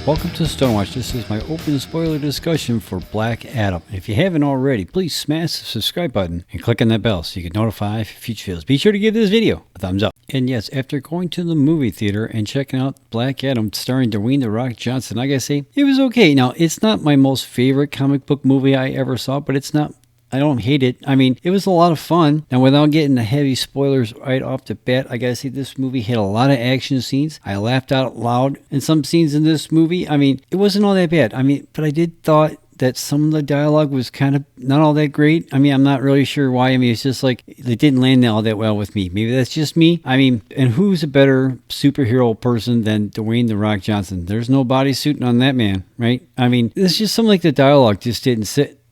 Welcome to Stonewatch. This is my open spoiler discussion for Black Adam. If you haven't already, please smash the subscribe button and click on that bell so you get notified for future videos. Be sure to give this video a thumbs up. And yes, after going to the movie theater and checking out Black Adam starring Dwayne "The Rock" Johnson, I gotta say, it was okay. Now, it's not my most favorite comic book movie I ever saw, but I don't hate it. I mean, it was a lot of fun. Now, without getting the heavy spoilers right off the bat, I gotta say this movie had a lot of action scenes. I laughed out loud in some scenes in this movie. I mean, it wasn't all that bad. I mean, but I did thought that some of the dialogue was kind of not all that great. I mean, I'm not really sure why. I mean, it's just like it didn't land all that well with me. Maybe that's just me. I mean, and who's a better superhero person than Dwayne "The Rock" Johnson? There's no bodysuiting on that man, right? I mean, it's just something like the dialogue just didn't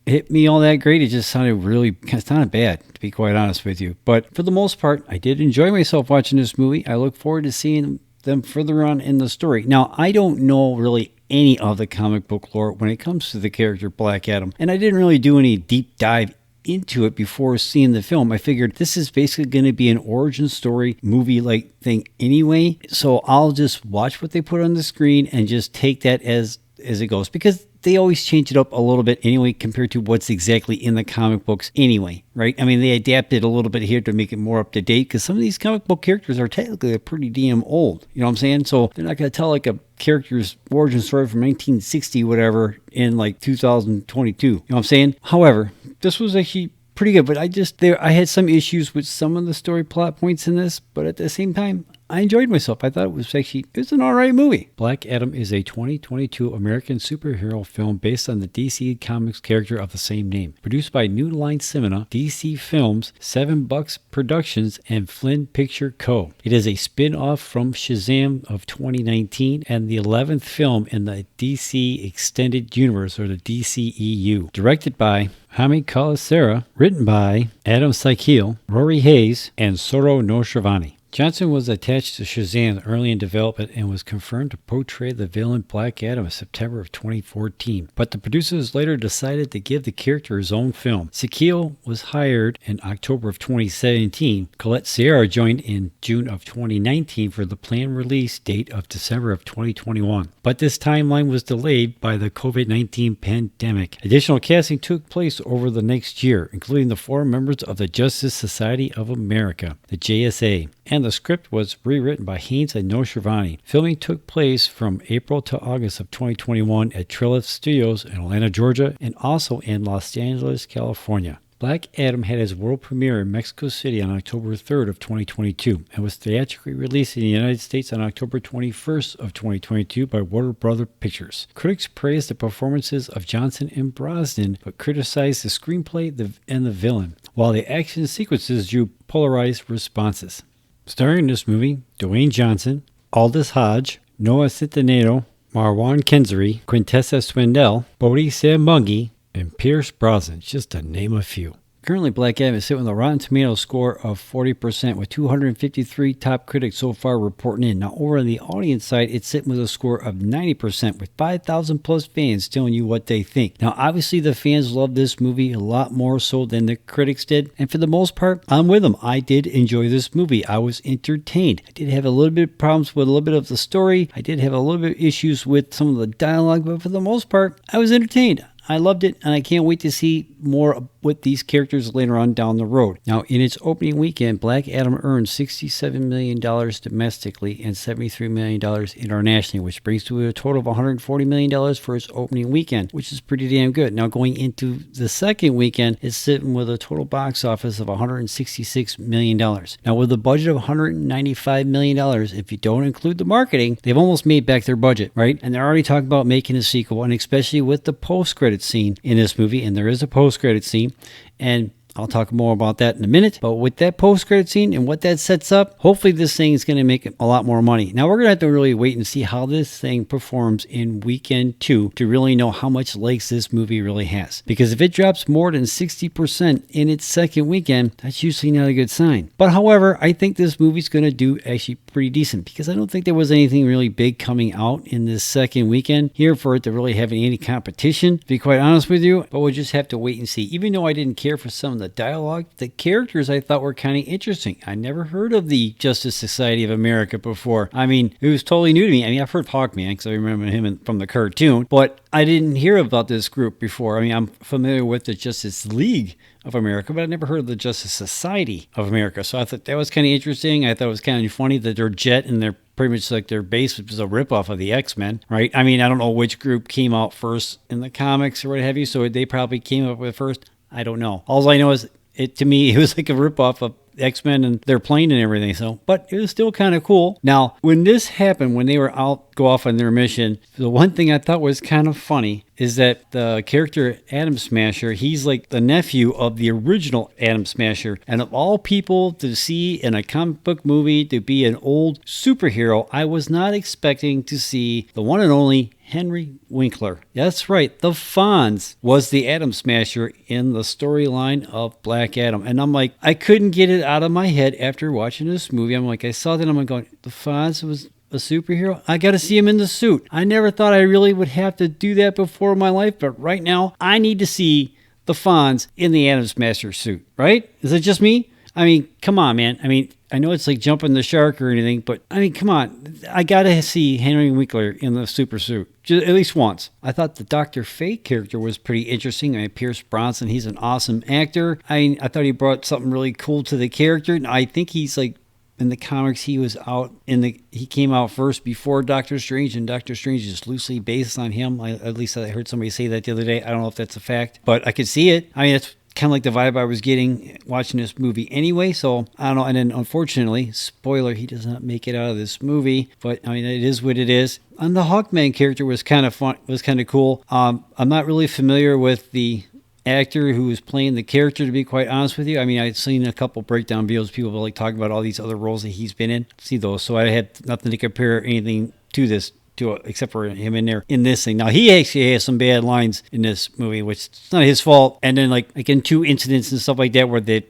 hit me all that great. It just sounded bad, to be quite honest with you. But for the most part, I did enjoy myself watching this movie. I look forward to seeing them further on in the story. Now, I don't know really any of the comic book lore when it comes to the character Black Adam, and I didn't really do any deep dive into it before seeing the film. I figured this is basically going to be an origin story movie like thing anyway, so I'll just watch what they put on the screen and just take that as it goes, because they always change it up a little bit anyway compared to what's exactly in the comic books anyway, right? I mean, they adapted a little bit here to make it more up to date because some of these comic book characters are technically pretty damn old. You know what I'm saying? So they're not going to tell like a character's origin story from 1960 whatever in like 2022. You know what I'm saying? However, this was actually pretty good, but I had some issues with some of the story plot points in this, but at the same time, I enjoyed myself. I thought it was an alright movie. Black Adam is a 2022 American superhero film based on the DC Comics character of the same name. Produced by New Line Cinema, DC Films, 7 Bucks Productions, and Flynn Picture Co. It is a spin-off from Shazam of 2019 and the 11th film in the DC Extended Universe, or the DCEU. Directed by Hamid Kalasera, written by Adam Sykeel, Rory Hayes, and Soro Noshavani. Johnson was attached to Shazam early in development and was confirmed to portray the villain Black Adam in September of 2014, but the producers later decided to give the character his own film. Sykeel was hired in October of 2017. Colette Sierra joined in June of 2019 for the planned release date of December of 2021, but this timeline was delayed by the COVID-19 pandemic. Additional casting took place over the next year, including the 4 members of the Justice Society of America, the JSA, and the script was rewritten by Haynes and Noshavani. Filming took place from April to August of 2021 at Trilith Studios in Atlanta, Georgia, and also in Los Angeles, California. Black Adam had his world premiere in Mexico City on October 3rd of 2022 and was theatrically released in the United States on October 21st of 2022 by Warner Brother Pictures. Critics praised the performances of Johnson and Brosnan, but criticized the screenplay and the villain, while the action sequences drew polarized responses. Starring in this movie, Dwayne Johnson, Aldous Hodge, Noah Centineo, Marwan Kenzari, Quintessa Swindell, Bodhi Sambungi, and Pierce Brosnan, just to name a few. Currently, Black Adam is sitting with a Rotten Tomatoes score of 40%, with 253 top critics so far reporting in. Now, over on the audience side, it's sitting with a score of 90%, with 5,000 plus fans telling you what they think. Now, obviously, the fans love this movie a lot more so than the critics did, and for the most part, I'm with them. I did enjoy this movie. I was entertained. I did have a little bit of problems with a little bit of the story. I did have a little bit of issues with some of the dialogue, but for the most part, I was entertained. I loved it, and I can't wait to see more with these characters later on down the road. Now, in its opening weekend, Black Adam earned $67 million domestically and $73 million internationally, which brings to a total of $140 million for its opening weekend, which is pretty damn good. Now, going into the second weekend, it's sitting with a total box office of $166 million. Now, with a budget of $195 million, if you don't include the marketing, they've almost made back their budget, right? And they're already talking about making a sequel, and especially with the post-credit scene in this movie, and there is a post-credit scene, and I'll talk more about that in a minute. But with that post-credit scene and what that sets up, hopefully this thing is going to make a lot more money. Now, we're going to have to really wait and see how this thing performs in weekend 2 to really know how much legs this movie really has. Because if it drops more than 60% in its second weekend, that's usually not a good sign. But however, I think this movie's going to do actually pretty decent, because I don't think there was anything really big coming out in this second weekend here for it to really have any competition, to be quite honest with you. But we'll just have to wait and see. Even though I didn't care for some of the the dialogue, the characters I thought were kind of interesting. I never heard of the Justice Society of America before. I mean, it was totally new to me. I mean, I've heard Hawkman because I remember him from the cartoon, but I didn't hear about this group before. I mean, I'm familiar with the Justice League of America, but I never heard of the Justice Society of America. So I thought that was kind of interesting. I thought it was kind of funny that their jet and their pretty much like their base was a ripoff of the X-Men, right? I mean, I don't know which group came out first in the comics or what have you, so they probably came up with first. I don't know. All I know is to me, it was like a ripoff of X-Men and their plane and everything. So, but it was still kind of cool. Now, when this happened, when they were go off on their mission, the one thing I thought was kind of funny is that the character Atom Smasher, he's like the nephew of the original Atom Smasher. And of all people to see in a comic book movie to be an old superhero, I was not expecting to see the one and only Henry Winkler. That's right, the Fonz was the Atom Smasher in the storyline of Black Adam. And I'm like, I couldn't get it out of my head after watching this movie. I'm like, I saw that, I'm going, the Fonz was a superhero? I got to see him in the suit. I never thought I really would have to do that before in my life, but right now, I need to see the Fonz in the Atom Smasher suit, right? Is it just me? I mean, come on, man. I mean, I know it's like jumping the shark or anything, but I mean, come on. I got to see Henry Winkler in the super suit, just at least once. I thought the Dr. Fate character was pretty interesting. I mean, Pierce Bronson, he's an awesome actor. I thought he brought something really cool to the character. And I think he's like, in the comics, he came out first before Doctor Strange, and Doctor Strange is loosely based on him. At least I heard somebody say that the other day. I don't know if that's a fact, but I could see it. I mean, it's kind of like the vibe I was getting watching this movie anyway, so I don't know. And then unfortunately, spoiler, he does not make it out of this movie, but I mean, it is what it is. And the Hawkman character was kind of fun, was kind of cool. I'm not really familiar with the actor who was playing the character, to be quite honest with you. I mean, I've seen a couple breakdown videos, people like talking about all these other roles that he's been in. See those, so I had nothing to compare anything to this except for him in there in this thing. Now, he actually has some bad lines in this movie, which it's not his fault. And then like in two incidents and stuff like that where the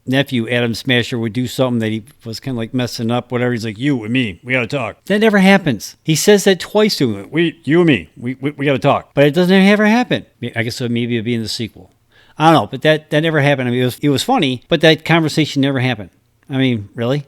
nephew Atom Smasher would do something that he was kind of like messing up, whatever. He's like, you and me, we gotta talk. That never happens. He says that twice to him. You and me, we gotta talk. But it doesn't ever happen. I guess so, maybe it'll be in the sequel. I don't know, but that never happened. I mean, it was funny, but that conversation never happened. I mean, really?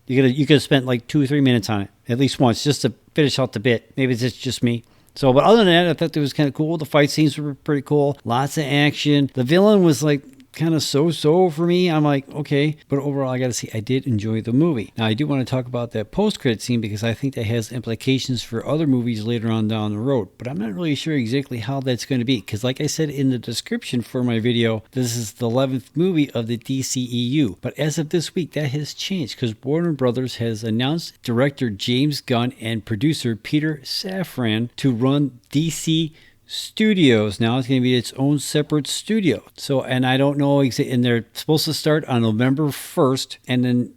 You could have spent like 2 or 3 minutes on it, at least once, just to finish out the bit. Maybe it's just me. So, but other than that, I thought it was kind of cool. The fight scenes were pretty cool. Lots of action. The villain was like kind of so-so for me. I'm like, okay. But overall, I got to say, I did enjoy the movie. Now, I do want to talk about that post-credit scene because I think that has implications for other movies later on down the road. But I'm not really sure exactly how that's going to be because like I said in the description for my video, this is the 11th movie of the DCEU. But as of this week, that has changed because Warner Brothers has announced director James Gunn and producer Peter Safran to run DC Studios. Now it's going to be its own separate studio. So, and I don't know exactly, and they're supposed to start on November 1st, and then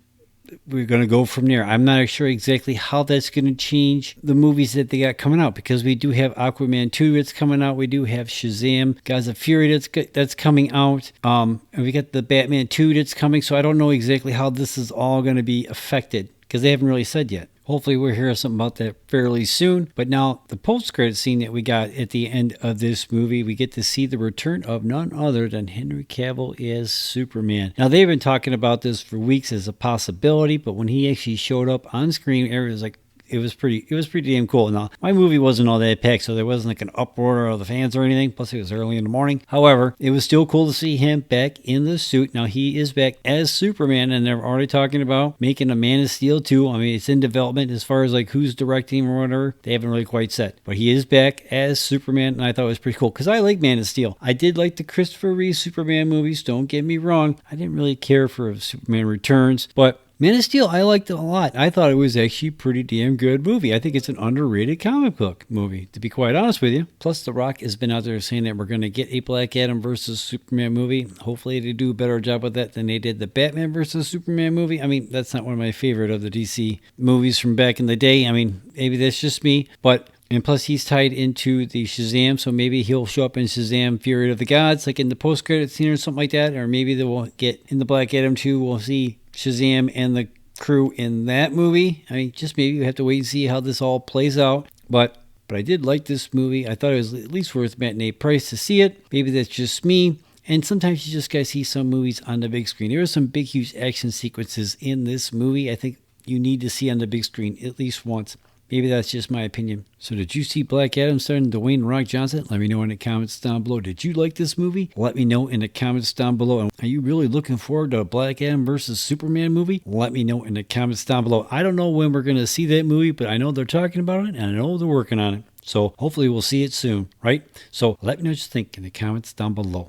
we're going to go from there. I'm not sure exactly how that's going to change the movies that they got coming out because we do have Aquaman 2 that's coming out. We do have Shazam, Gods of Fury that's coming out. And we got the Batman 2 that's coming. So I don't know exactly how this is all going to be affected because they haven't really said yet. Hopefully we'll hear something about that fairly soon. But now the post-credit scene that we got at the end of this movie, we get to see the return of none other than Henry Cavill as Superman. Now they've been talking about this for weeks as a possibility, but when he actually showed up on screen, everyone was like, it was pretty damn cool. Now, my movie wasn't all that packed, so there wasn't like an uproar of the fans or anything. Plus, it was early in the morning. However, it was still cool to see him back in the suit. Now, he is back as Superman, and they're already talking about making a Man of Steel 2. I mean, it's in development as far as like who's directing or whatever. They haven't really quite said. But he is back as Superman, and I thought it was pretty cool because I like Man of Steel. I did like the Christopher Reeve Superman movies. Don't get me wrong. I didn't really care for Superman Returns, but Man of Steel, I liked it a lot. I thought it was actually a pretty damn good movie. I think it's an underrated comic book movie, to be quite honest with you. Plus, The Rock has been out there saying that we're going to get a Black Adam versus Superman movie. Hopefully, they do a better job with that than they did the Batman versus Superman movie. I mean, that's not one of my favorite of the DC movies from back in the day. I mean, maybe that's just me, but... And plus, he's tied into the Shazam, so maybe he'll show up in Shazam Fury of the Gods, like in the post-credit scene or something like that. Or maybe they will get in the Black Adam 2, we'll see Shazam and the crew in that movie. I mean, just maybe you have to wait and see how this all plays out. But I did like this movie. I thought it was at least worth matinee price to see it. Maybe that's just me. And sometimes you just gotta see some movies on the big screen. There are some big, huge action sequences in this movie I think you need to see on the big screen at least once. Maybe that's just my opinion. So did you see Black Adam starring Dwayne "Rock" Johnson? Let me know in the comments down below. Did you like this movie? Let me know in the comments down below. And are you really looking forward to a Black Adam versus Superman movie? Let me know in the comments down below. I don't know when we're going to see that movie, but I know they're talking about it and I know they're working on it. So hopefully we'll see it soon, right? So let me know what you think in the comments down below.